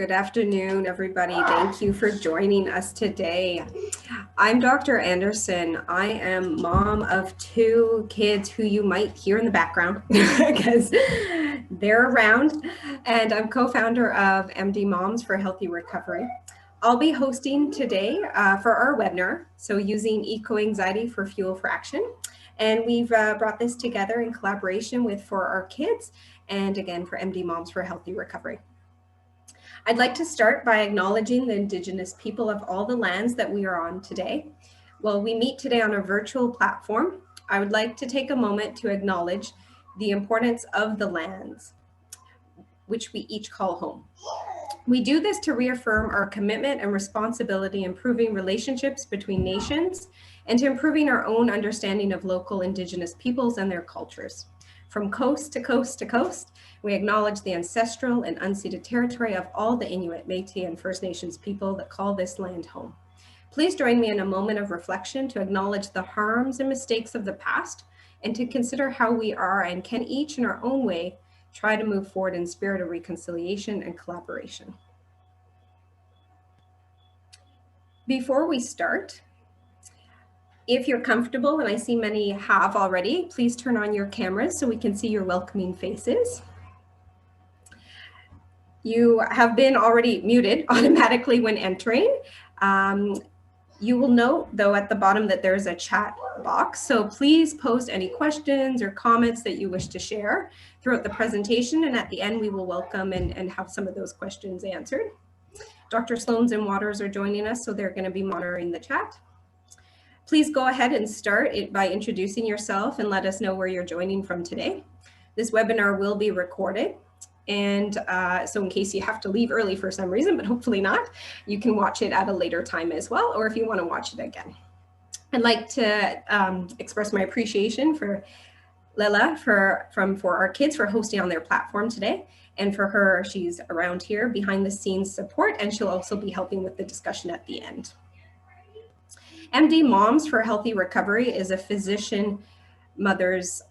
Good afternoon, everybody. Thank you for joining us today. I'm Dr. Anderson. I am mom of two kids who you might hear in the background because they're around, and I'm co-founder of MD Moms for Healthy Recovery. I'll be hosting today for our webinar, so using eco-anxiety for fuel for action. And we've brought this together in collaboration with For Our Kids and again for MD Moms for Healthy Recovery. I'd like to start by acknowledging the Indigenous people of all the lands that we are on today. While we meet today on a virtual platform, I would like to take a moment to acknowledge the importance of the lands, which we each call home. We do this to reaffirm our commitment and responsibility in improving relationships between nations and to improving our own understanding of local Indigenous peoples and their cultures. From coast to coast to coast, we acknowledge the ancestral and unceded territory of all the Inuit, Métis, and First Nations people that call this land home. Please join me in a moment of reflection to acknowledge the harms and mistakes of the past and to consider how we are and can each in our own way try to move forward in spirit of reconciliation and collaboration. Before we start, if you're comfortable, and I see many have already, please turn on your cameras so we can see your welcoming faces. You have been already muted automatically when entering. You will note, though, at the bottom that there's a chat box, so please post any questions or comments that you wish to share throughout the presentation, and at the end we will welcome and have some of those questions answered. Dr. Sloans and Waters are joining us, so they're going to be monitoring the chat. Please go ahead and start by introducing yourself and let us know where you're joining from today. This webinar will be recorded, and so in case you have to leave early for some reason, but hopefully not, you can watch it at a later time as well, or if you want to watch it again. I'd like to express my appreciation for Lila from For Our Kids for hosting on their platform today. And for her, she's around here behind the scenes support, and she'll also be helping with the discussion at the end. MD Moms for Healthy Recovery is a physician mothers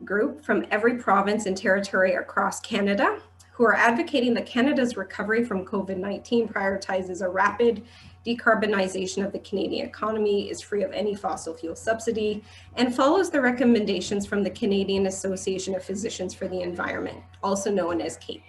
group from every province and territory across Canada who are advocating that Canada's recovery from COVID-19 prioritizes a rapid decarbonization of the Canadian economy, is free of any fossil fuel subsidy, and follows the recommendations from the Canadian Association of Physicians for the Environment, also known as CAPE.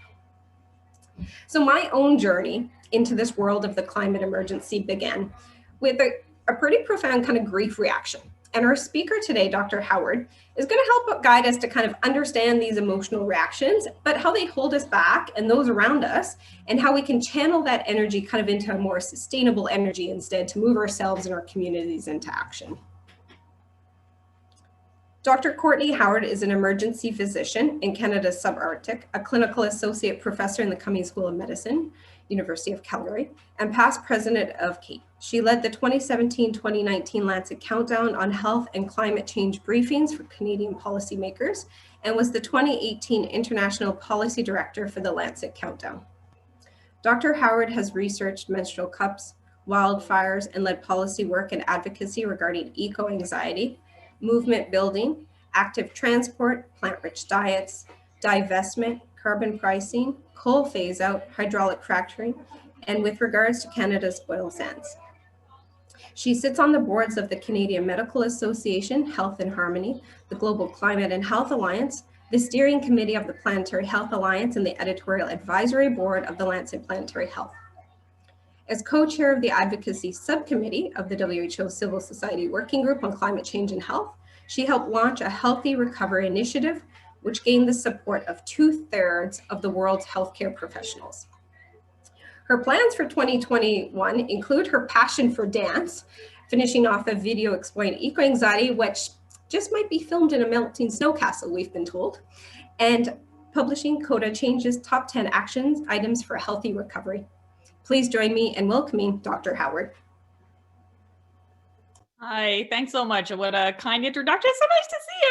So my own journey into this world of the climate emergency began with a pretty profound kind of grief reaction. And our speaker today, Dr. Howard, is going to help guide us to kind of understand these emotional reactions, but how they hold us back and those around us, and how we can channel that energy kind of into a more sustainable energy instead to move ourselves and our communities into action. Dr. Courtney Howard is an emergency physician in Canada's subarctic, a clinical associate professor in the Cummings School of Medicine, University of Calgary, and past president of CAPE. She led the 2017-2019 Lancet Countdown on Health and Climate Change briefings for Canadian policymakers, and was the 2018 International Policy Director for the Lancet Countdown. Dr. Howard has researched menstrual cups, wildfires, and led policy work and advocacy regarding eco-anxiety, movement building, active transport, plant-rich diets, divestment, carbon pricing, coal phase-out, hydraulic fracturing, and with regards to Canada's oil sands. She sits on the boards of the Canadian Medical Association, Health in Harmony, the Global Climate and Health Alliance, the Steering Committee of the Planetary Health Alliance, and the Editorial Advisory Board of the Lancet Planetary Health. As co-chair of the Advocacy Subcommittee of the WHO Civil Society Working Group on Climate Change and Health, she helped launch a Healthy Recovery Initiative, which gained the support of 2/3 of the world's healthcare professionals. Her plans for 2021 include her passion for dance, finishing off a video explaining eco-anxiety, which just might be filmed in a melting snow castle, we've been told, and publishing CODA Change's top 10 actions items for healthy recovery. Please join me in welcoming Dr. Howard. Hi, thanks so much. What a kind introduction. So nice to see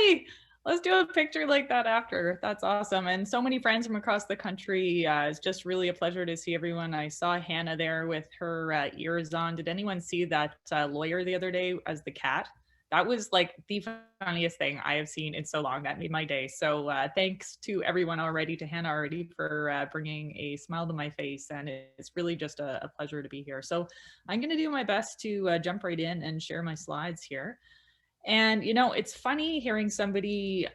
everybody. Let's do a picture like that after. That's awesome. And so many friends from across the country. It's just really a pleasure to see everyone. I saw Hannah there with her ears on. Did anyone see that lawyer the other day as the cat? that was like the funniest thing I have seen in so long. That made my day. So thanks to everyone already, to Hannah already for bringing a smile to my face. And it's really just a pleasure to be here. So I'm going to do my best to jump right in and share my slides here. And, you know, it's funny hearing somebody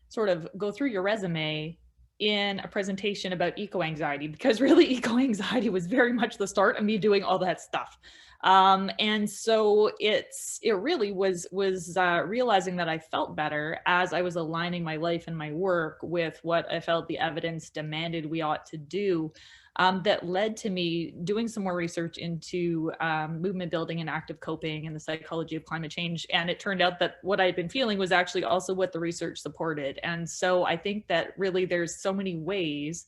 sort of go through your resume in a presentation about eco-anxiety, because really eco-anxiety was very much the start of me doing all that stuff. And so it really was realizing that I felt better as I was aligning my life and my work with what I felt the evidence demanded we ought to do. That led to me doing some more research into movement building and active coping and the psychology of climate change. And it turned out that what I'd been feeling was actually also what the research supported. And so I think that really there's so many ways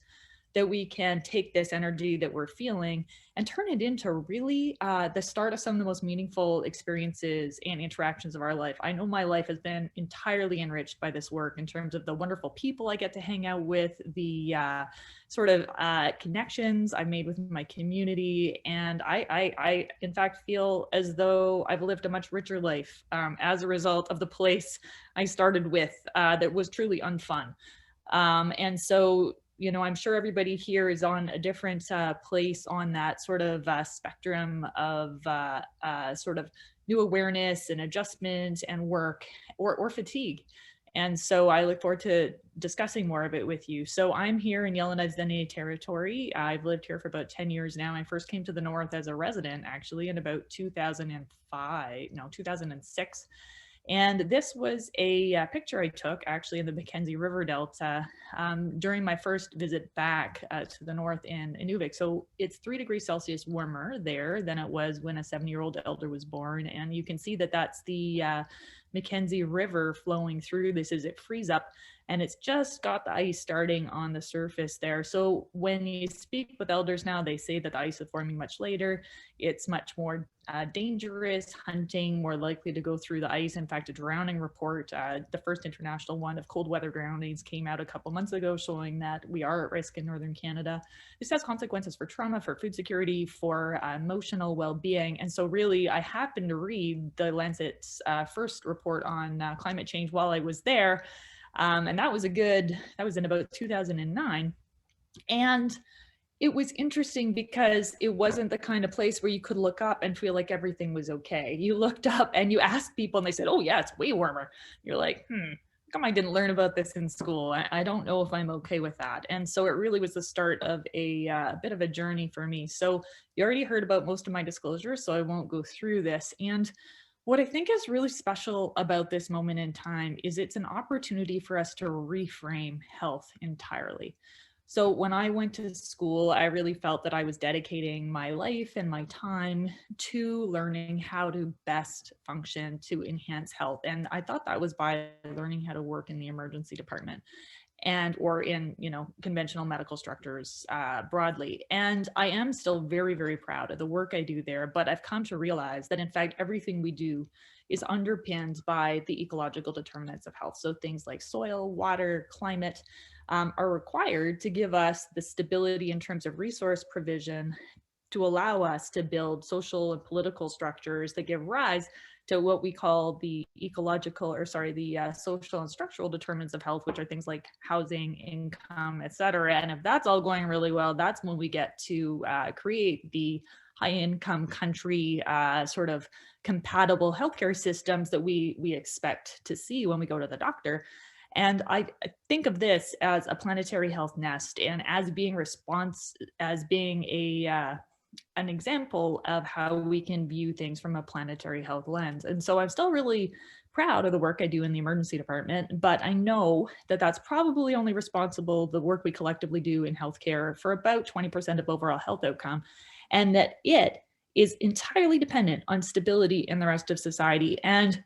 that we can take this energy that we're feeling and turn it into really the start of some of the most meaningful experiences and interactions of our life. I know my life has been entirely enriched by this work in terms of the wonderful people I get to hang out with, the sort of connections I've made with my community. And I in fact feel as though I've lived a much richer life as a result of the place I started with that was truly unfun. And so, you know, I'm sure everybody here is on a different place on that sort of spectrum of sort of new awareness and adjustment and work or fatigue. And so I look forward to discussing more of it with you. So I'm here in Yellowknife territory. I've lived here for about 10 years now. I first came to the North as a resident, actually, in about 2006. And this was a picture I took actually in the Mackenzie River Delta during my first visit back to the north in Inuvik. So it's 3 degrees Celsius warmer there than it was when a 70-year-old elder was born. And you can see that that's the Mackenzie River flowing through this as it frees up. And it's just got the ice starting on the surface there. So when you speak with elders now, they say that the ice is forming much later. It's much more dangerous hunting, more likely to go through the ice. In fact, a drowning report, the first international one of cold weather drownings, came out a couple months ago showing that we are at risk in northern Canada. This has consequences for trauma, for food security, for emotional well-being. And so really, I happened to read the Lancet's first report on climate change while I was there. And that was in about 2009. And it was interesting because it wasn't the kind of place where you could look up and feel like everything was okay. You looked up and you asked people and they said, oh yeah, it's way warmer. You're like, how come I didn't learn about this in school? I don't know if I'm okay with that. And so it really was the start of a bit of a journey for me. So you already heard about most of my disclosures, so I won't go through this. And what I think is really special about this moment in time is it's an opportunity for us to reframe health entirely. So when I went to school, I really felt that I was dedicating my life and my time to learning how to best function to enhance health. And I thought that was by learning how to work in the emergency department or in, you know, conventional medical structures broadly. And I am still very, very proud of the work I do there, but I've come to realize that in fact, everything we do is underpinned by the ecological determinants of health. So things like soil, water, climate are required to give us the stability in terms of resource provision to allow us to build social and political structures that give rise to what we call the social and structural determinants of health, which are things like housing, income, et cetera. And if that's all going really well, that's when we get to create the high income country sort of compatible healthcare systems that we expect to see when we go to the doctor. And I think of this as a planetary health nest and as being an example of how we can view things from a planetary health lens. And so I'm still really proud of the work I do in the emergency department, but I know that that's probably only responsible, the work we collectively do in healthcare, for about 20% of overall health outcome, and that it is entirely dependent on stability in the rest of society and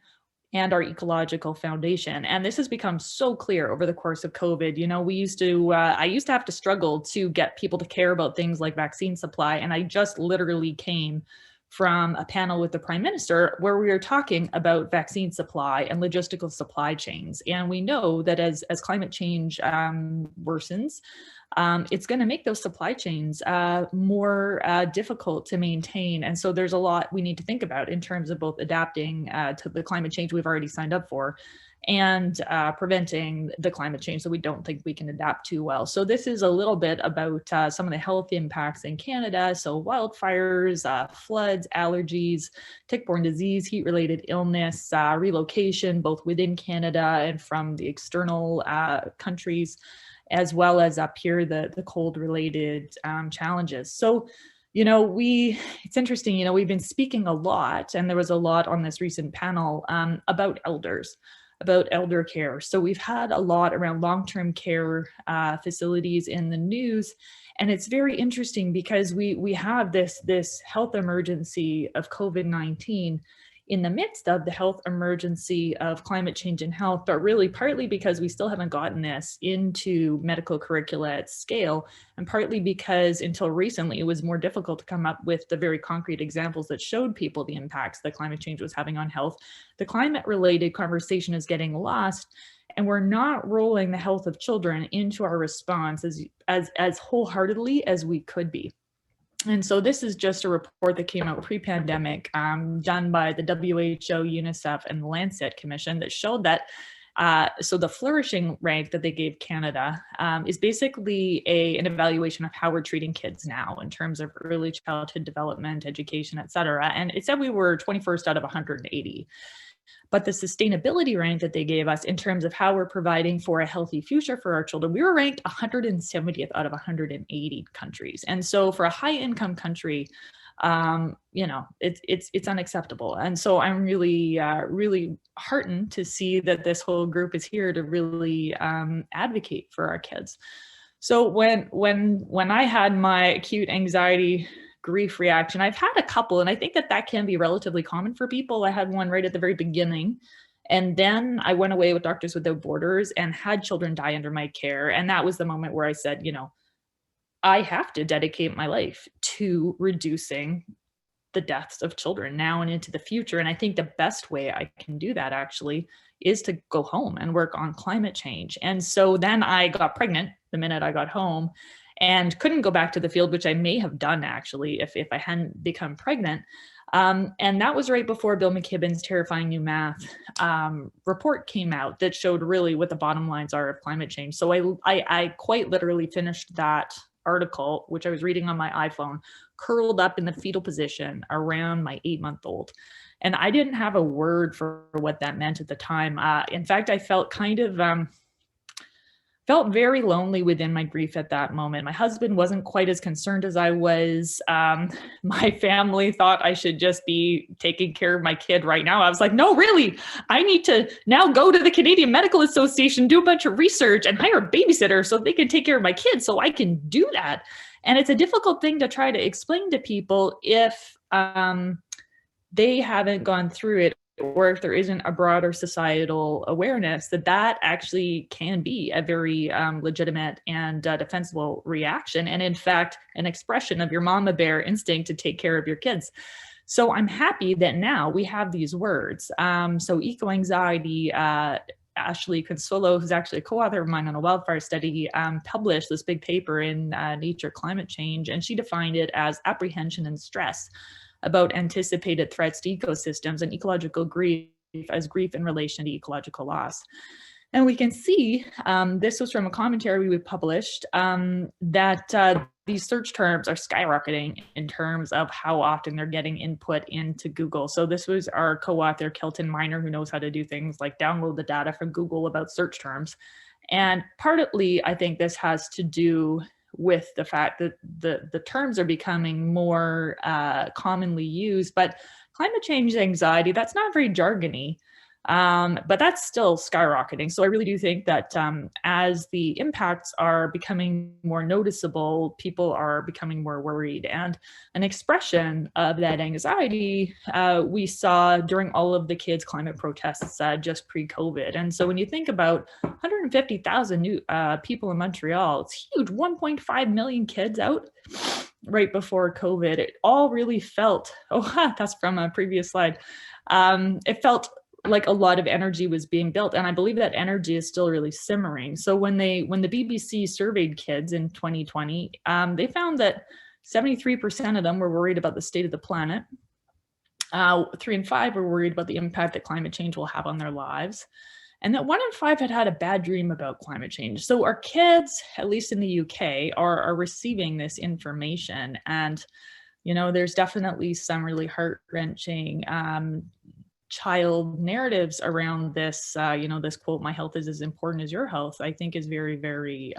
our ecological foundation. And this has become so clear over the course of COVID. You know, I used to have to struggle to get people to care about things like vaccine supply. And I just literally came from a panel with the Prime Minister where we were talking about vaccine supply and logistical supply chains. And we know that as climate change worsens, it's going to make those supply chains more difficult to maintain. And so there's a lot we need to think about in terms of both adapting to the climate change we've already signed up for and preventing the climate change that we don't think we can adapt to well. So this is a little bit about some of the health impacts in Canada. So wildfires, floods, allergies, tick-borne disease, heat-related illness, relocation, both within Canada and from the external countries, as well as up here, the cold-related challenges. So, it's interesting, we've been speaking a lot, and there was a lot on this recent panel about elders, about elder care. So we've had a lot around long-term care facilities in the news. And it's very interesting because we have this health emergency of COVID-19 in the midst of the health emergency of climate change and health, but really partly because we still haven't gotten this into medical curricula at scale, and partly because until recently it was more difficult to come up with the very concrete examples that showed people the impacts that climate change was having on health. The climate-related conversation is getting lost, and we're not rolling the health of children into our response as wholeheartedly as we could be. And so this is just a report that came out pre-pandemic, done by the WHO, UNICEF, and the Lancet Commission that showed that, so the flourishing rank that they gave Canada is basically an evaluation of how we're treating kids now in terms of early childhood development, education, et cetera. And it said we were 21st out of 180. But the sustainability rank that they gave us in terms of how we're providing for a healthy future for our children, we were ranked 170th out of 180 countries. And so for a high income country, it's unacceptable. And so I'm really, really heartened to see that this whole group is here to really advocate for our kids. So when I had my acute anxiety grief reaction, I've had a couple, and I think that can be relatively common for people. I had one right at the very beginning, and then I went away with Doctors Without Borders and had children die under my care. And that was the moment where I said, I have to dedicate my life to reducing the deaths of children now and into the future. And I think the best way I can do that actually is to go home and work on climate change. And so then I got pregnant the minute I got home, and couldn't go back to the field, which I may have done actually if I hadn't become pregnant. And that was right before Bill McKibben's Terrifying New Math report came out that showed really what the bottom lines are of climate change. So I quite literally finished that article, which I was reading on my iPhone, curled up in the fetal position around my 8-month-old. And I didn't have a word for what that meant at the time. In fact, I felt felt very lonely within my grief at that moment. My husband wasn't quite as concerned as I was. My family thought I should just be taking care of my kid right now. I was like, no, really, I need to now go to the Canadian Medical Association, do a bunch of research and hire a babysitter so they can take care of my kids so I can do that. And it's a difficult thing to try to explain to people if they haven't gone through it, or if there isn't a broader societal awareness that actually can be a very legitimate and defensible reaction, and in fact, an expression of your mama bear instinct to take care of your kids. So I'm happy that now we have these words. So eco-anxiety, Ashley Consuelo, who's actually a co-author of mine on a wildfire study, published this big paper in Nature Climate Change, and she defined it as apprehension and stress about anticipated threats to ecosystems and ecological grief as grief in relation to ecological loss. And we can see, this was from a commentary we published, that these search terms are skyrocketing in terms of how often they're getting input into Google. So this was our co-author, Kelton Miner, who knows how to do things like download the data from Google about search terms. And partly, I think this has to do with the fact that the terms are becoming more commonly used, but climate change anxiety, that's not very jargony, but that's still skyrocketing. So I really do think that as the impacts are becoming more noticeable, people are becoming more worried. And an expression of that anxiety we saw during all of the kids' climate protests just pre-COVID. And so when you think about 150,000 new people in Montreal, it's huge, 1.5 million kids out right before COVID. It all really felt, that's from a previous slide. It felt like a lot of energy was being built, and I believe that energy is still really simmering. So when the BBC surveyed kids in 2020, they found that 73% of them were worried about the state of the planet. 3 in 5 were worried about the impact that climate change will have on their lives, and that 1 in 5 had had a bad dream about climate change. So our kids, at least in the UK, are receiving this information. And, you know, there's definitely some really heart-wrenching child narratives around this. You know, this quote, "My health is as important as your health," I think is very, very,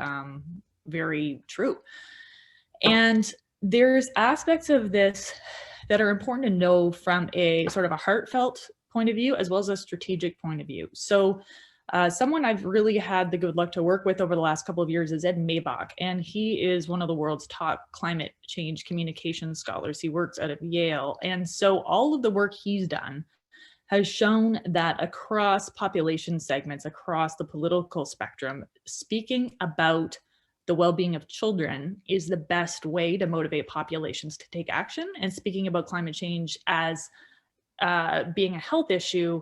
very true. And there's aspects of this that are important to know from a sort of a heartfelt point of view, as well as a strategic point of view. So someone I've really had the good luck to work with over the last couple of years is Ed Maybach, and he is one of the world's top climate change communication scholars. He works out of Yale. And so all of the work he's done has shown that across population segments, across the political spectrum, speaking about the well-being of children is the best way to motivate populations to take action. And speaking about climate change as being a health issue,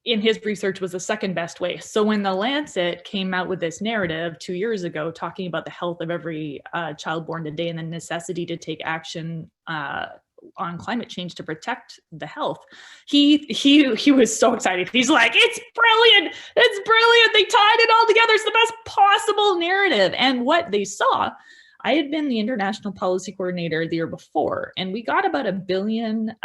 in his research, was the second best way. So when the Lancet came out with this narrative 2 years ago, talking about the health of every child born today and the necessity to take action on climate change to protect the health, he was so excited. He's like, "It's brilliant! It's brilliant! They tied it all together. It's the best possible narrative." And what they saw, I had been the international policy coordinator the year before, and we got about 1 billion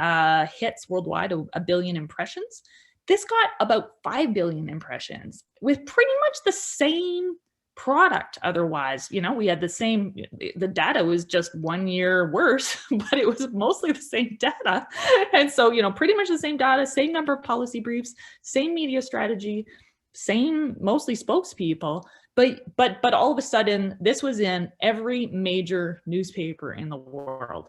hits worldwide, 1 billion impressions. This got about 5 billion impressions with pretty much the same product. Otherwise, you know, we had the data was just 1 year worse, but it was mostly the same data. And so, you know, pretty much the same data, same number of policy briefs, same media strategy, same mostly spokespeople. But all of a sudden, this was in every major newspaper in the world.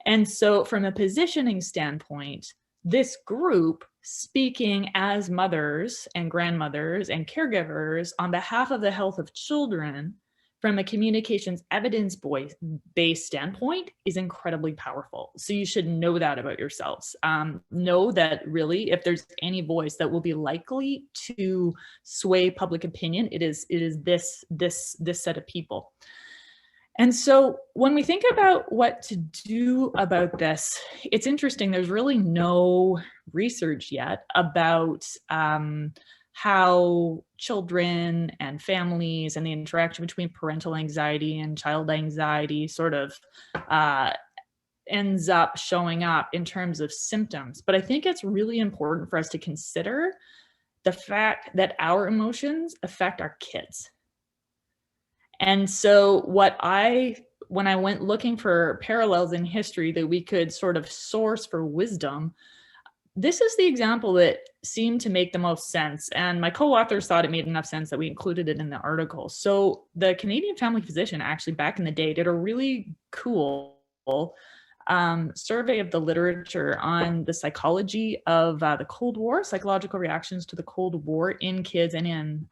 And so from a positioning standpoint, this group speaking as mothers and grandmothers and caregivers on behalf of the health of children from a communications evidence-based standpoint is incredibly powerful. So you should know that about yourselves. Know that really, if there's any voice that will be likely to sway public opinion, it is this set of people. And so when we think about what to do about this, it's interesting. There's really no research yet about how children and families and the interaction between parental anxiety and child anxiety sort of ends up showing up in terms of symptoms. But I think it's really important for us to consider the fact that our emotions affect our kids. And so when I went looking for parallels in history that we could sort of source for wisdom, this is the example that seemed to make the most sense. And my co-authors thought it made enough sense that we included it in the article. So the Canadian family physician actually back in the day did a really cool survey of the literature on the psychology of the Cold War, psychological reactions to the Cold War in kids and in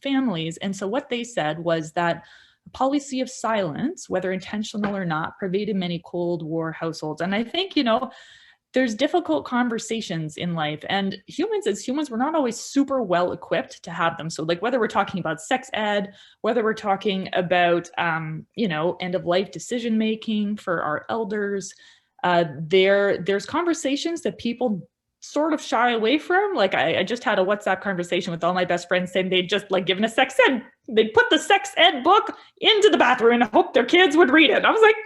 families. And so what they said was that a policy of silence, whether intentional or not, pervaded many Cold War households. And I think, you know, there's difficult conversations in life, and as humans, we're not always super well equipped to have them. So like whether we're talking about sex ed, whether we're talking about, you know, end of life decision making for our elders, there's conversations that people sort of shy away from. Like I just had a WhatsApp conversation with all my best friends saying they'd just like given a sex ed, they'd put the sex ed book into the bathroom and hope their kids would read it. I was like,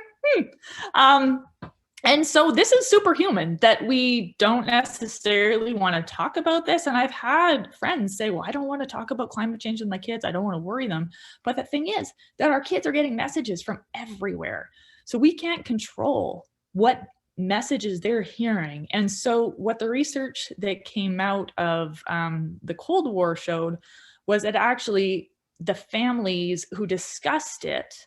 And so this is superhuman that we don't necessarily want to talk about this. And I've had friends say, well, I don't want to talk about climate change with my kids. I don't want to worry them. But the thing is that our kids are getting messages from everywhere. So we can't control what messages they're hearing. And so what the research that came out of the Cold War showed was that actually the families who discussed it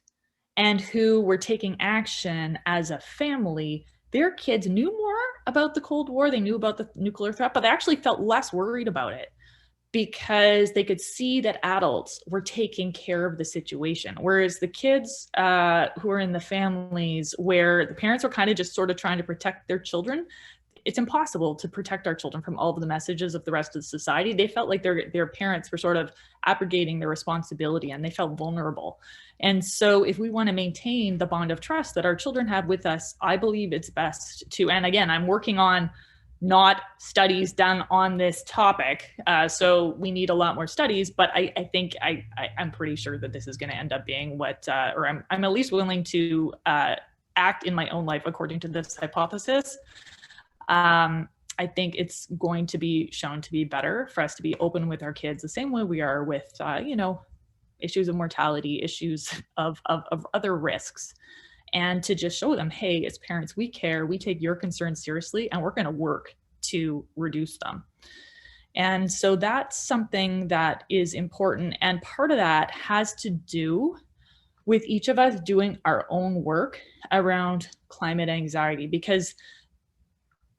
and who were taking action as a family, their kids knew more about the Cold War, they knew about the nuclear threat, but they actually felt less worried about it because they could see that adults were taking care of the situation. Whereas the kids who are in the families where the parents were kind of just sort of trying to protect their children, it's impossible to protect our children from all of the messages of the rest of the society. They felt like their parents were sort of abrogating their responsibility, and they felt vulnerable. And so if we want to maintain the bond of trust that our children have with us, I believe it's best to, and again, I'm working on not studies done on this topic. So we need a lot more studies, but I think I'm pretty sure that this is going to end up being what, or I'm at least willing to act in my own life according to this hypothesis. I think it's going to be shown to be better for us to be open with our kids the same way we are with, issues of mortality, issues of other risks. And to just show them, hey, as parents, we care, we take your concerns seriously, and we're going to work to reduce them. And so that's something that is important. And part of that has to do with each of us doing our own work around climate anxiety, because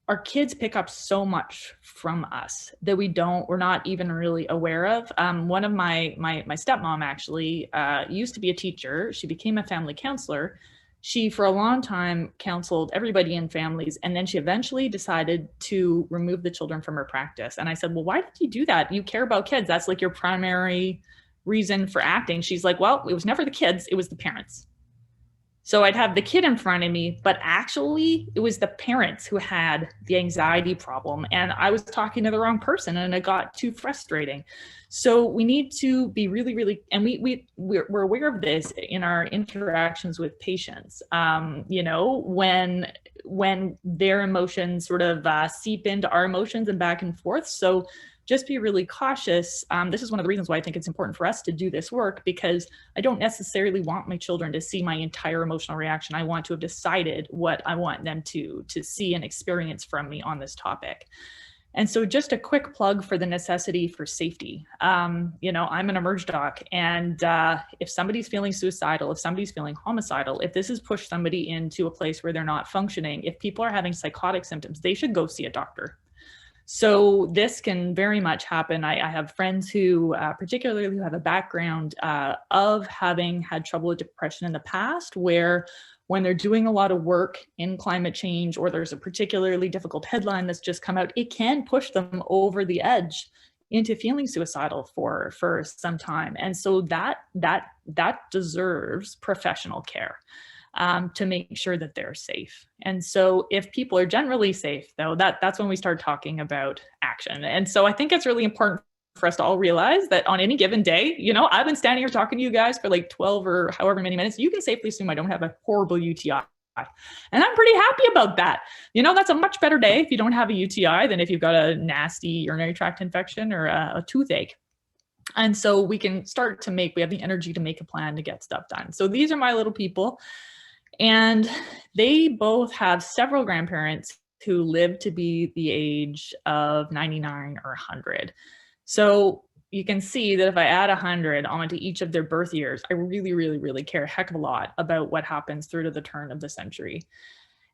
our kids pick up so much from us that we're not even really aware of. One of my stepmom actually used to be a teacher. She became a family counselor. She, for a long time, counseled everybody in families, and then she eventually decided to remove the children from her practice. And I said, well, why did you do that? You care about kids. That's like your primary reason for acting. She's like, well, it was never the kids, it was the parents. So I'd have the kid in front of me, but actually it was the parents who had the anxiety problem, and I was talking to the wrong person, and it got too frustrating. So we need to be really, really, and we're aware of this in our interactions with patients. When their emotions sort of seep into our emotions and back and forth. So just be really cautious. This is one of the reasons why I think it's important for us to do this work, because I don't necessarily want my children to see my entire emotional reaction. I want to have decided what I want them to see and experience from me on this topic. And so just a quick plug for the necessity for safety. I'm an emerge doc, and if somebody's feeling suicidal, if somebody's feeling homicidal, if this has pushed somebody into a place where they're not functioning, if people are having psychotic symptoms, they should go see a doctor. So this can very much happen. I have friends who, particularly who have a background of having had trouble with depression in the past, where when they're doing a lot of work in climate change, or there's a particularly difficult headline that's just come out, it can push them over the edge into feeling suicidal for some time. And so that deserves professional care. To make sure that they're safe. And so if people are generally safe, though, that's when we start talking about action. And so I think it's really important for us to all realize that on any given day, I've been standing here talking to you guys for like 12 or however many minutes. You can safely assume I don't have a horrible UTI. And I'm pretty happy about that. That's a much better day if you don't have a UTI than if you've got a nasty urinary tract infection or a toothache. And so we can start to we have the energy to make a plan to get stuff done. So these are my little people. And they both have several grandparents who live to be the age of 99 or 100. So you can see that if I add 100 onto each of their birth years, I really, really, really care a heck of a lot about what happens through to the turn of the century.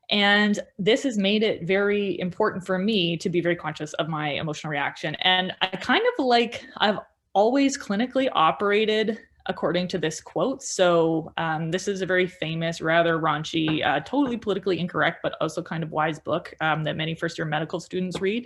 And this has made it very important for me to be very conscious of my emotional reaction. And I've always clinically operated according to this quote. So this is a very famous, rather raunchy, totally politically incorrect, but also kind of wise book that many first-year medical students read.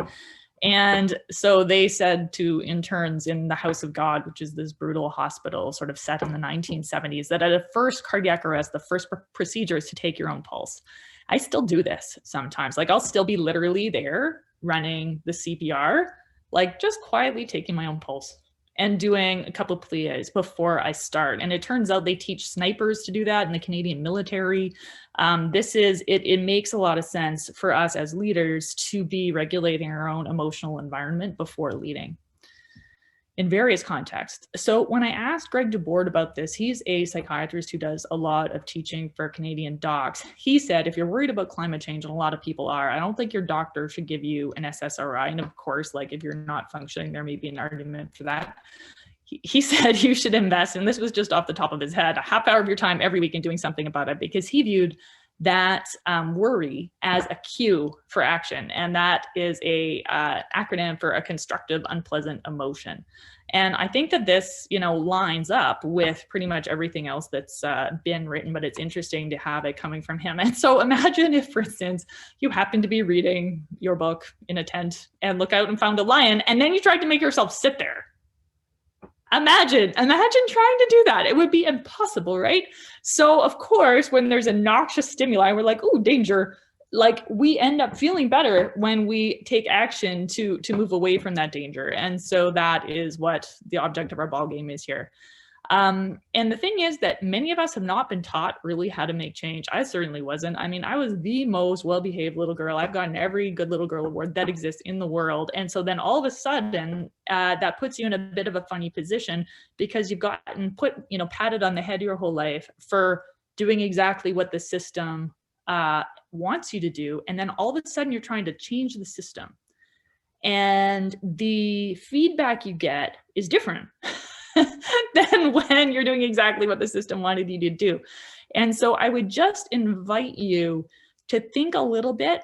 And so they said to interns in the House of God, which is this brutal hospital sort of set in the 1970s, that at a first cardiac arrest, the first procedure is to take your own pulse. I still do this sometimes. Like I'll still be literally there running the CPR, like just quietly taking my own pulse and doing a couple of pliés before I start. And it turns out they teach snipers to do that in the Canadian military. It makes a lot of sense for us as leaders to be regulating our own emotional environment before leading in various contexts. So when I asked Greg DeBoard about this, he's a psychiatrist who does a lot of teaching for Canadian docs. He said, if you're worried about climate change, and a lot of people are, I don't think your doctor should give you an SSRI. And of course, like if you're not functioning, there may be an argument for that. He said you should invest, and this was just off the top of his head, a half hour of your time every week in doing something about it, because he viewed that worry as a cue for action. And that is a acronym for a constructive, unpleasant emotion. And I think that this, lines up with pretty much everything else that's been written, but it's interesting to have it coming from him. And so imagine if, for instance, you happen to be reading your book in a tent and look out and found a lion, and then you tried to make yourself sit there. Imagine trying to do that. It would be impossible, right? So of course, when there's a noxious stimuli, we're like, oh, danger. Like, we end up feeling better when we take action to move away from that danger. And so that is what the object of our ball game is here. And the thing is that many of us have not been taught really how to make change. I certainly wasn't. I mean, I was the most well-behaved little girl. I've gotten every good little girl award that exists in the world. And so then all of a sudden, that puts you in a bit of a funny position, because you've gotten patted on the head your whole life for doing exactly what the system wants you to do. And then all of a sudden you're trying to change the system. And the feedback you get is different than when you're doing exactly what the system wanted you to do. And so I would just invite you to think a little bit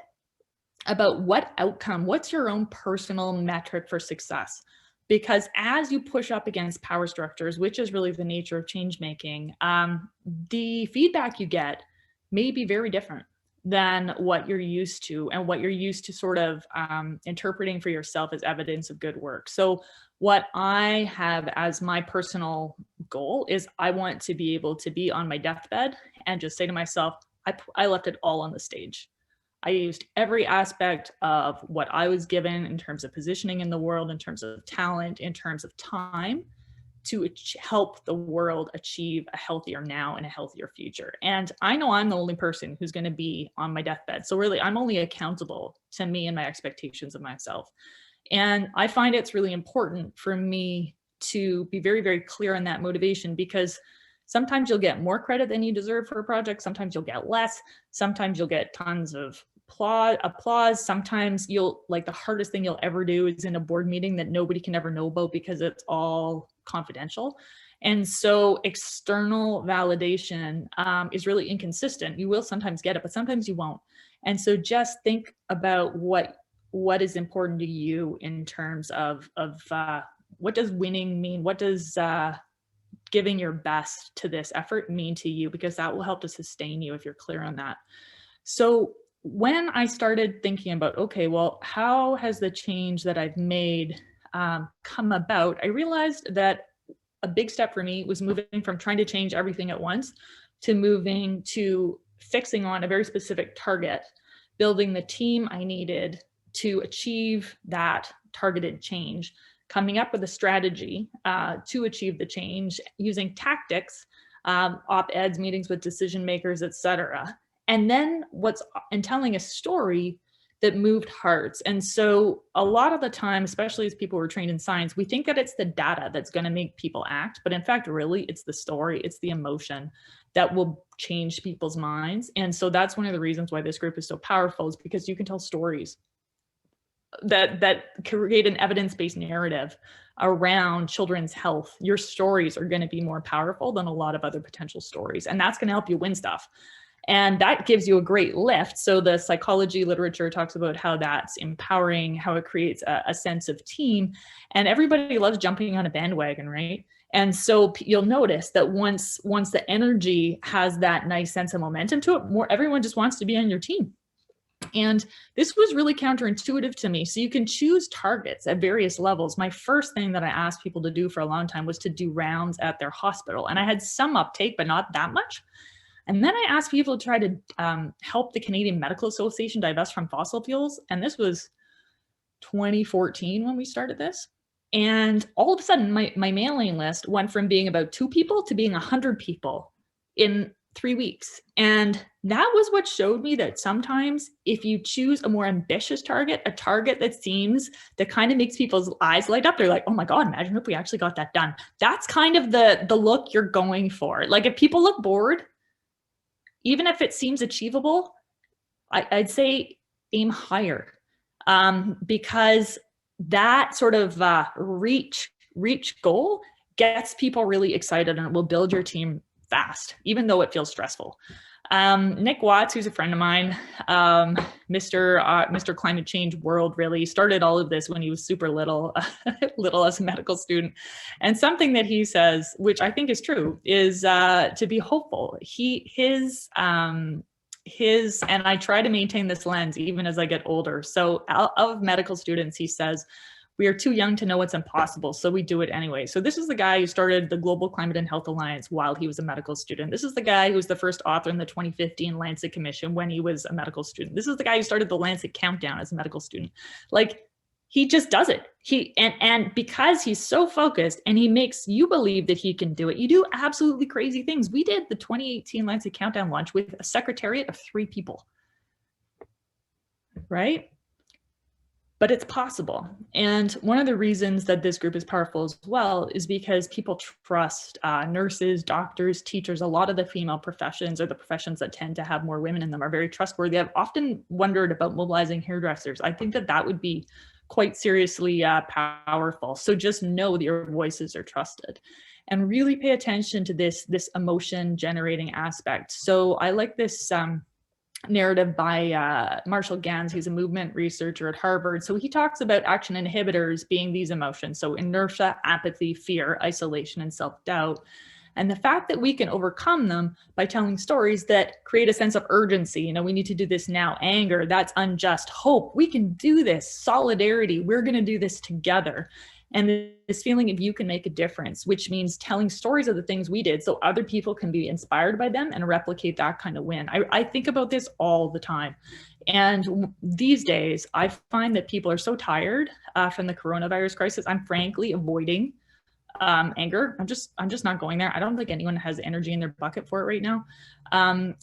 about what's your own personal metric for success. Because as you push up against power structures, which is really the nature of change making, the feedback you get may be very different than what you're used to, and what you're used to sort of interpreting for yourself as evidence of good work. So what I have as my personal goal is I want to be able to be on my deathbed and just say to myself, I left it all on the stage. I used every aspect of what I was given in terms of positioning in the world, in terms of talent, in terms of time, to help the world achieve a healthier now and a healthier future. And I know I'm the only person who's going to be on my deathbed. So really, I'm only accountable to me and my expectations of myself. And I find it's really important for me to be very, very clear on that motivation, because sometimes you'll get more credit than you deserve for a project. Sometimes you'll get less. Sometimes you'll get tons of applause. Sometimes the hardest thing you'll ever do is in a board meeting that nobody can ever know about because it's all confidential. And so external validation is really inconsistent. You will sometimes get it, but sometimes you won't. And so just think about what is important to you in terms of what does winning mean? What does giving your best to this effort mean to you? Because that will help to sustain you if you're clear on that. So when I started thinking about, okay, well, how has the change that I've made come about? I realized that a big step for me was moving from trying to change everything at once to moving to fixing on a very specific target, building the team I needed to achieve that targeted change, coming up with a strategy to achieve the change, using tactics, op-eds, meetings with decision makers, etc. And then telling a story that moved hearts. And so a lot of the time, especially as people who are trained in science, we think that it's the data that's going to make people act. But in fact, really, it's the story, it's the emotion that will change people's minds. And so that's one of the reasons why this group is so powerful, is because you can tell stories that create an evidence-based narrative around children's health. Your stories are going to be more powerful than a lot of other potential stories. And that's going to help you win stuff. And that gives you a great lift. So the psychology literature talks about how that's empowering, how it creates a sense of team, and everybody loves jumping on a bandwagon, right? And so you'll notice that once the energy has that nice sense of momentum to it, everyone just wants to be on your team. And this was really counterintuitive to me. So you can choose targets at various levels. My first thing that I asked people to do for a long time was to do rounds at their hospital. And I had some uptake, but not that much. And then I asked people to try to help the Canadian Medical Association divest from fossil fuels. And this was 2014 when we started this. And all of a sudden, my mailing list went from being about 2 people to being 100 people in 3 weeks. And that was what showed me that sometimes if you choose a more ambitious target, a target that kind of makes people's eyes light up, they're like, oh my God, imagine if we actually got that done. That's kind of the look you're going for. Like if people look bored, even if it seems achievable, I'd say aim higher, because that sort of reach goal gets people really excited, and it will build your team fast, even though it feels stressful. Nick Watts, who's a friend of mine, Mr. Climate Change World, really started all of this when he was super little, little as a medical student. And something that he says, which I think is true, is to be hopeful. And I try to maintain this lens even as I get older. So of medical students, he says, we are too young to know what's impossible, so we do it anyway. So this is the guy who started the Global Climate and Health Alliance while he was a medical student. This is the guy who was the first author in the 2015 Lancet Commission when he was a medical student. This is the guy who started the Lancet Countdown as a medical student. Like, he just does it. And because he's so focused and he makes you believe that he can do it, you do absolutely crazy things. We did the 2018 Lancet Countdown launch with a secretariat of 3 people, right? But it's possible. And one of the reasons that this group is powerful as well is because people trust nurses, doctors, teachers. A lot of the female professions, or the professions that tend to have more women in them, are very trustworthy. I've often wondered about mobilizing hairdressers. I think that that would be quite seriously powerful. So just know that your voices are trusted, and really pay attention to this emotion generating aspect. So I like this narrative by Marshall Gans. He's a movement researcher at Harvard. So he talks about action inhibitors being these emotions. So inertia, apathy, fear, isolation, and self-doubt. And the fact that we can overcome them by telling stories that create a sense of urgency. You know, we need to do this now. Anger, that's unjust. Hope, we can do this. Solidarity, we're going to do this together. And this feeling of you can make a difference, which means telling stories of the things we did so other people can be inspired by them and replicate that kind of win. I think about this all the time. And these days, I find that people are so tired from the coronavirus crisis. I'm frankly avoiding anger. I'm just not going there. I don't think anyone has energy in their bucket for it right now.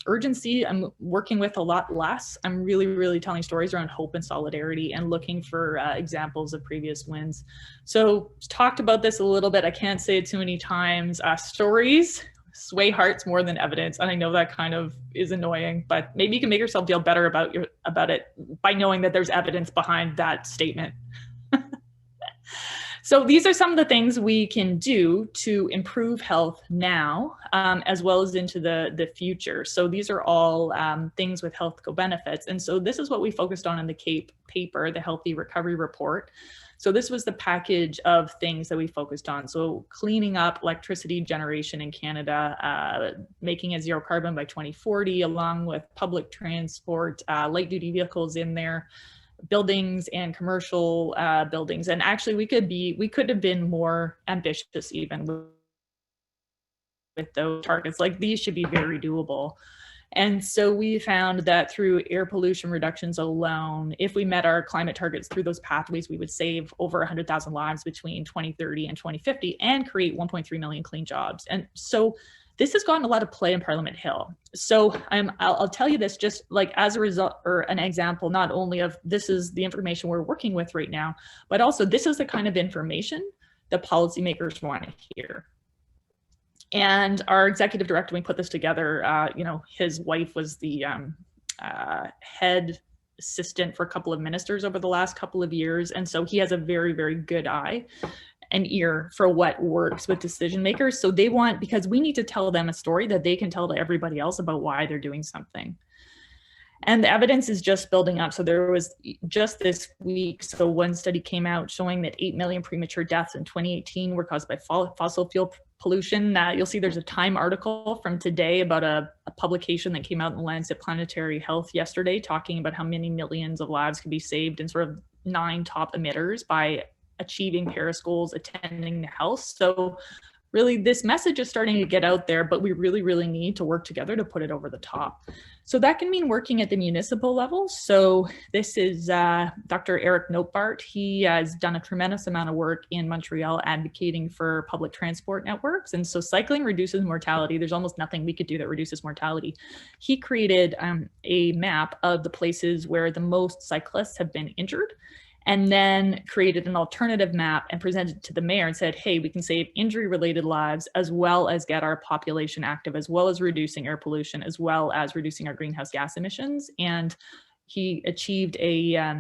Urgency, I'm working with a lot less. I'm really telling stories around hope and solidarity and looking for examples of previous wins. So talked about this a little bit. I can't say it too many times. Stories sway hearts more than evidence. And I know that kind of is annoying, but maybe you can make yourself feel better about it by knowing that there's evidence behind that statement. So these are some of the things we can do to improve health now, as well as into the future. So these are all things with health co-benefits. And so this is what we focused on in the CAPE paper, the Healthy Recovery Report. So this was the package of things that we focused on. So cleaning up electricity generation in Canada, making it zero carbon by 2040, along with public transport, light duty vehicles in there, buildings and commercial buildings. And actually we could have been more ambitious even with those targets. Like, these should be very doable. And so we found that through air pollution reductions alone, if we met our climate targets through those pathways, we would save over 100,000 lives between 2030 and 2050 and create 1.3 million clean jobs. And so this has gotten a lot of play in Parliament Hill. So I'll tell you this just like as a result, or an example, not only of this is the information we're working with right now, but also this is the kind of information that policymakers want to hear. And our executive director, when we put this together, his wife was the head assistant for a couple of ministers over the last couple of years. And so he has a very good eye and ear for what works with decision makers. So they want, because we need to tell them a story that they can tell to everybody else about why they're doing something. And the evidence is just building up. So there was just this week, so one study came out showing that 8 million premature deaths in 2018 were caused by fossil fuel pollution. You'll see there's a Time article from today about a publication that came out in the Lancet Planetary Health yesterday, talking about how many millions of lives could be saved in sort of 9 top emitters by achieving Paris goals, attending the health. So really this message is starting to get out there, but we really need to work together to put it over the top. So that can mean working at the municipal level. So this is Dr. Eric Notbart. He has done a tremendous amount of work in Montreal advocating for public transport networks. And so cycling reduces mortality. There's almost nothing we could do that reduces mortality. He created a map of the places where the most cyclists have been injured, and then created an alternative map and presented it to the mayor and said, hey, we can save injury-related lives as well as get our population active, as well as reducing air pollution, as well as reducing our greenhouse gas emissions. And he achieved a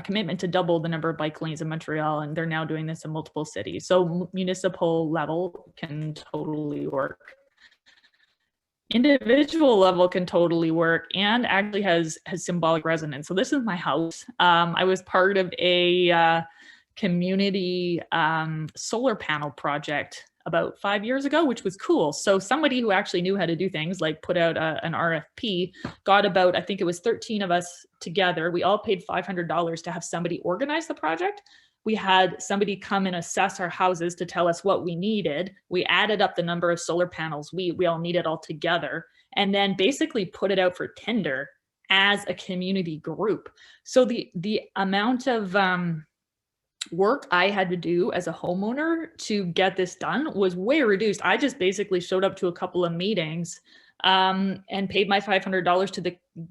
commitment to double the number of bike lanes in Montreal, and they're now doing this in multiple cities. So municipal level can totally work. individual level can totally work and actually has symbolic resonance. So this is my house. I was part of a community solar panel project about 5 years ago, which was cool. So somebody who actually knew how to do things, like put out an RFP, got about, I think it was 13 of us together. We all paid $500 to have somebody organize the project. We had somebody come and assess our houses to tell us what we needed. We added up the number of solar panels we all needed all together, and then basically put it out for tender as a community group. So the amount of work I had to do as a homeowner to get this done was way reduced. I just basically showed up to a couple of meetings and paid my $500 to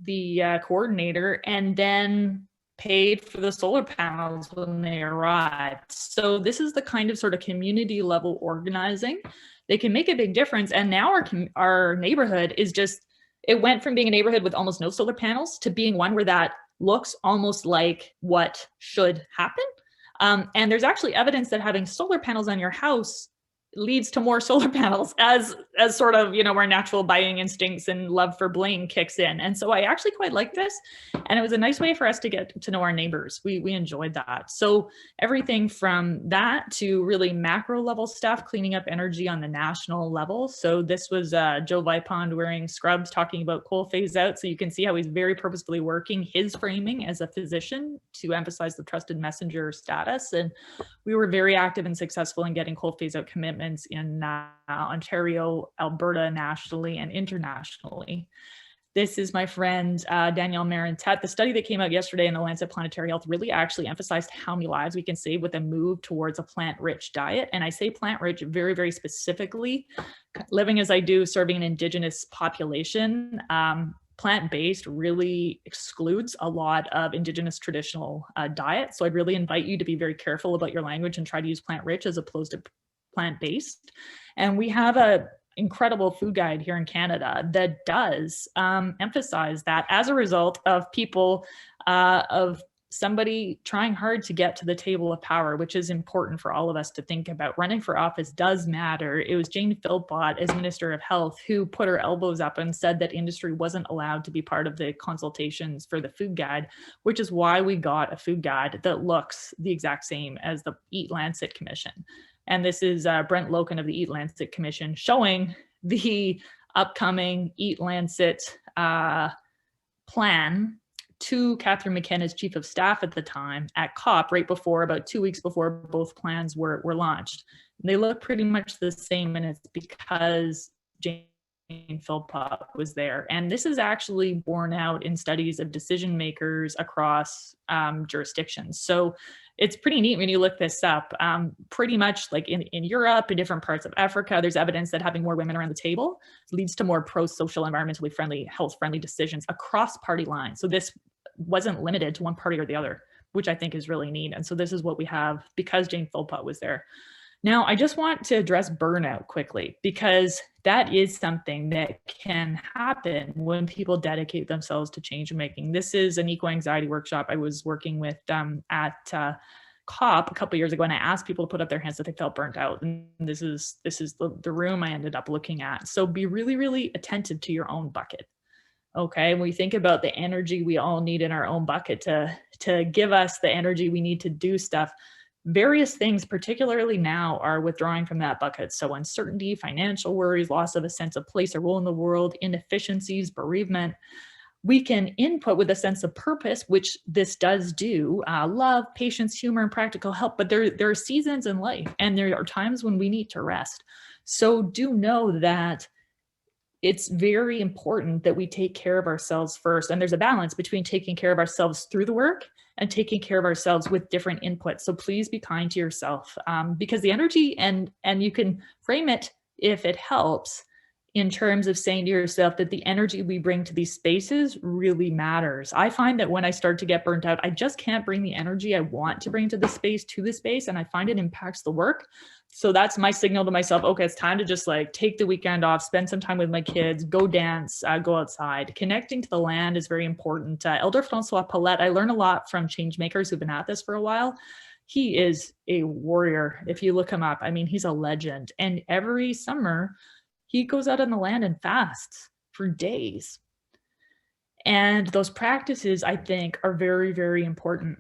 the coordinator, and then paid for the solar panels when they arrived. So this is the kind of sort of community level organizing. They can make a big difference. And now our neighborhood is just, it went from being a neighborhood with almost no solar panels to being one where that looks almost like what should happen. And there's actually evidence that having solar panels on your house leads to more solar panels as sort of, you know, our natural buying instincts and love for bling kicks in. And so I actually quite like this. And it was a nice way for us to get to know our neighbors. We enjoyed that. So everything from that to really macro level stuff, cleaning up energy on the national level. So this was Joe Vipond wearing scrubs talking about coal phase out. So you can see how he's very purposefully working his framing as a physician to emphasize the trusted messenger status. And we were very active and successful in getting coal phase out commitments in Ontario, Alberta, nationally and internationally. This is my friend Danielle Marentet. The study that came out yesterday in the Lancet Planetary Health really actually emphasized how many lives we can save with a move towards a plant-rich diet. And I say plant-rich very, very specifically. Living as I do, serving an Indigenous population, plant-based really excludes a lot of Indigenous traditional diets. So I'd really invite you to be very careful about your language and try to use plant-rich as opposed to plant-based. And we have a incredible food guide here in Canada that does emphasize that as a result of people, of somebody trying hard to get to the table of power, which is important for all of us to think about. Running for office does matter. It was Jane Philpott as Minister of Health who put her elbows up and said that industry wasn't allowed to be part of the consultations for the food guide, which is why we got a food guide that looks the exact same as the Eat Lancet Commission. And this is Brent Loken of the Eat Lancet Commission showing the upcoming Eat Lancet plan to Catherine McKenna's chief of staff at the time at COP, right before, about 2 weeks before both plans were launched. And they look pretty much the same, and it's because Jane Philpott was there. And this is actually borne out in studies of decision makers across jurisdictions. So it's pretty neat when you look this up. Pretty much like in Europe, in different parts of Africa, there's evidence that having more women around the table leads to more pro-social, environmentally friendly, health-friendly decisions across party lines. So this wasn't limited to one party or the other, which I think is really neat. And so this is what we have because Jane Philpott was there. Now, I just want to address burnout quickly, because that is something that can happen when people dedicate themselves to change making. This is an eco-anxiety workshop I was working with at COP a couple of years ago, and I asked people to put up their hands that they felt burnt out. And this is the room I ended up looking at. So be really, really attentive to your own bucket. Okay, when we think about the energy we all need in our own bucket to give us the energy we need to do stuff, various things, particularly now, are withdrawing from that bucket. So uncertainty, financial worries, loss of a sense of place or role in the world, inefficiencies, bereavement. We can input with a sense of purpose, which this does do, love, patience, humor, and practical help. But there are seasons in life, and there are times when we need to rest. So do know that it's very important that we take care of ourselves first. And there's a balance between taking care of ourselves through the work and taking care of ourselves with different inputs. So please be kind to yourself, because the energy, and you can frame it, if it helps, in terms of saying to yourself that the energy we bring to these spaces really matters. I find that when I start to get burnt out, I just can't bring the energy I want to bring to the space, and I find it impacts the work. So that's my signal to myself, okay, it's time to just like take the weekend off, spend some time with my kids, go dance, go outside. Connecting to the land is very important. Elder Francois Paulette, I learn a lot from change makers who've been at this for a while. He is a warrior. If you look him up, I mean, he's a legend. And every summer, he goes out on the land and fasts. for days. And those practices, I think, are very, very important.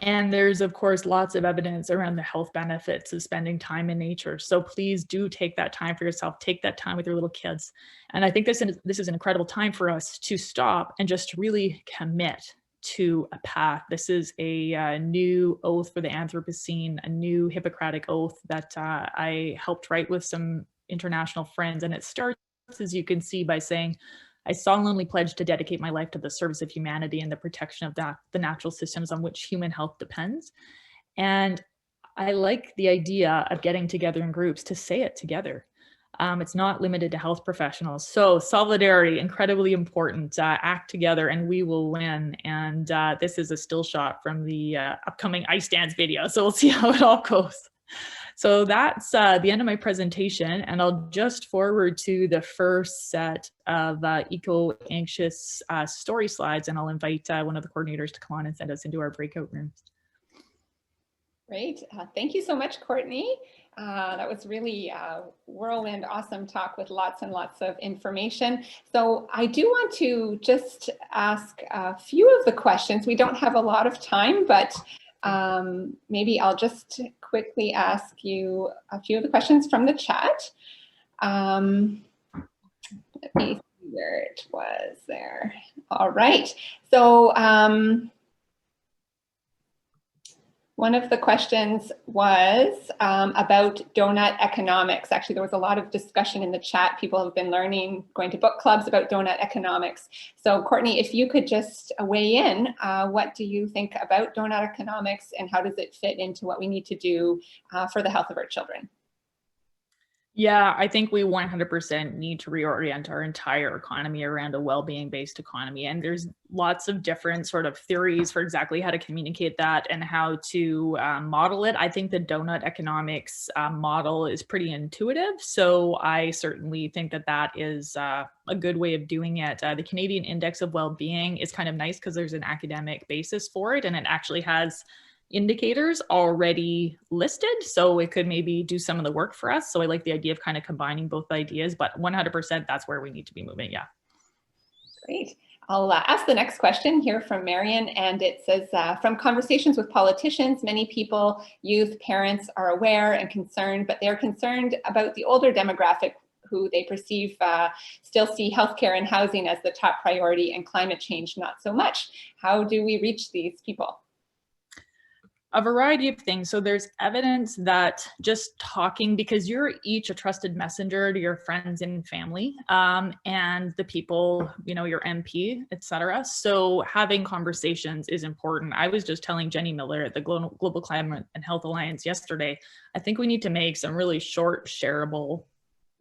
And there's, of course, lots of evidence around the health benefits of spending time in nature. So please do take that time for yourself. Take that time with your little kids. And I think this is an incredible time for us to stop and just really commit to a path. This is a new oath for the Anthropocene, a new Hippocratic oath that I helped write with some international friends. And it starts, as you can see, by saying, I solemnly pledge to dedicate my life to the service of humanity and the protection of the natural systems on which human health depends. And I like the idea of getting together in groups to say it together. It's not limited to health professionals. So solidarity, incredibly important. Act together and we will win. And this is a still shot from the upcoming ice dance video. So we'll see how it all goes. So that's the end of my presentation, and I'll just forward to the first set of eco-anxious story slides, and I'll invite one of the coordinators to come on and send us into our breakout rooms. Great. Thank you so much, Courtney. That was really a whirlwind, awesome talk with lots and lots of information. So I do want to just ask a few of the questions. We don't have a lot of time, but maybe I'll just quickly ask you a few of the questions from the chat. Let me see where it was there. All right. So one of the questions was about donut economics. Actually, there was a lot of discussion in the chat. People have been learning, going to book clubs about donut economics. So Courtney, if you could just weigh in, what do you think about donut economics and how does it fit into what we need to do for the health of our children? Yeah, I think we 100% need to reorient our entire economy around a well-being based economy. And there's lots of different sort of theories for exactly how to communicate that and how to model it. I think the donut economics model is pretty intuitive. So I certainly think that that is a good way of doing it. The Canadian Index of Well-being is kind of nice because there's an academic basis for it, and it actually has indicators already listed, so it could maybe do some of the work for us. So I like the idea of kind of combining both ideas, but 100% that's where we need to be moving. Yeah. Great. I'll ask the next question here from Marion, and it says, from conversations with politicians, many people, youth, parents are aware and concerned, but they're concerned about the older demographic who they perceive still see healthcare and housing as the top priority and climate change not so much. How do we reach these people? A variety of things. So there's evidence that just talking, because you're each a trusted messenger to your friends and family, and the people, you know, your MP, etc. So having conversations is important. I was just telling Jenny Miller at the Global Climate and Health Alliance yesterday, I think we need to make some really short, shareable,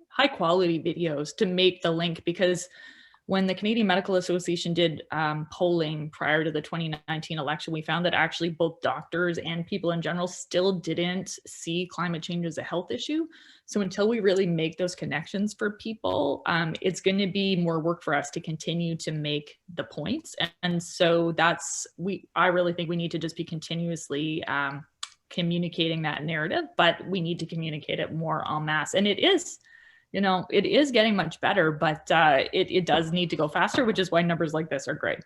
high quality videos to make the link, because when the Canadian Medical Association did polling prior to the 2019 election, we found that actually both doctors and people in general still didn't see climate change as a health issue. So until we really make those connections for people, it's going to be more work for us to continue to make the points. And so I really think we need to just be continuously communicating that narrative, but we need to communicate it more en masse. And it is, you know, it is getting much better, but it does need to go faster, which is why numbers like this are great.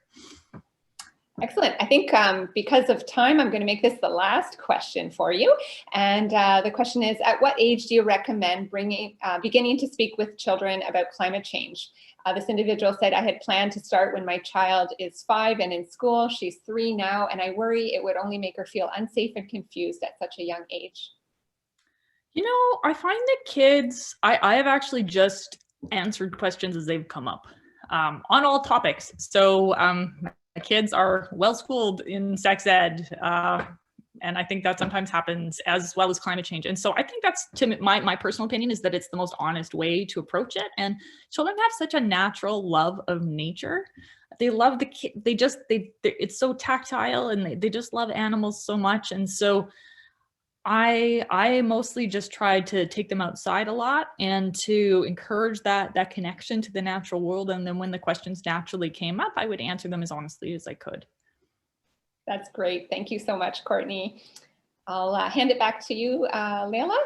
Excellent. I think because of time, I'm going to make this the last question for you. And the question is, at what age do you recommend beginning to speak with children about climate change? This individual said, I had planned to start when my child is 5 and in school. She's 3 now, and I worry it would only make her feel unsafe and confused at such a young age. You know, I find that kids, I have actually just answered questions as they've come up on all topics. So my kids are well schooled in sex ed, and I think that sometimes happens, as well as climate change. And so I think that's, to my personal opinion, is that it's the most honest way to approach it. And children have such a natural love of nature. They love it's so tactile, and they just love animals so much. And so I mostly just tried to take them outside a lot and to encourage that connection to the natural world. And then when the questions naturally came up, I would answer them as honestly as I could. That's great. Thank you so much, Courtney. I'll hand it back to you, Leila.